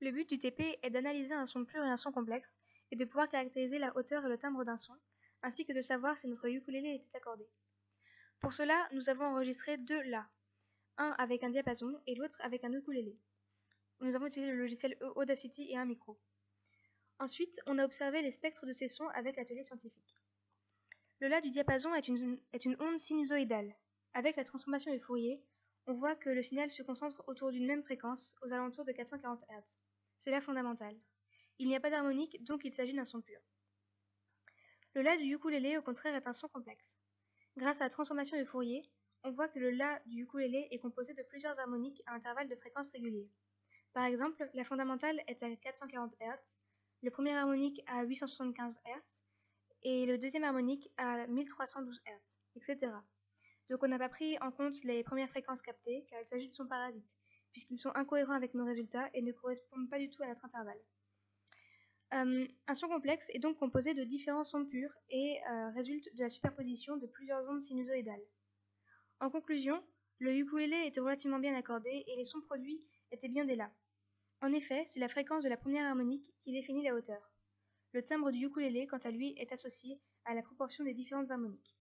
Le but du TP est d'analyser un son pur et un son complexe, et de pouvoir caractériser la hauteur et le timbre d'un son, ainsi que de savoir si notre ukulélé était accordé. Pour cela, nous avons enregistré deux La, un avec un diapason et l'autre avec un ukulélé. Nous avons utilisé le logiciel Audacity et un micro. Ensuite, on a observé les spectres de ces sons avec l'atelier scientifique. Le La du diapason est une onde sinusoïdale. Avec la transformation de Fourier, on voit que le signal se concentre autour d'une même fréquence, aux alentours de 440 Hz. C'est là fondamental. Il n'y a pas d'harmonique, donc il s'agit d'un son pur. Le La du ukulélé, au contraire, est un son complexe. Grâce à la transformation de Fourier, on voit que le La du ukulélé est composé de plusieurs harmoniques à intervalles de fréquence réguliers. Par exemple, la fondamentale est à 440 Hz, le premier harmonique à 875 Hz et le deuxième harmonique à 1312 Hz, etc. Donc on n'a pas pris en compte les premières fréquences captées car il s'agit de sons parasites, puisqu'ils sont incohérents avec nos résultats et ne correspondent pas du tout à notre intervalle. Un son complexe est donc composé de différents sons purs et résulte de la superposition de plusieurs ondes sinusoïdales. En conclusion, le ukulélé était relativement bien accordé et les sons produits étaient bien des La. En effet, c'est la fréquence de la première harmonique qui définit la hauteur. Le timbre du ukulélé, quant à lui, est associé à la proportion des différentes harmoniques.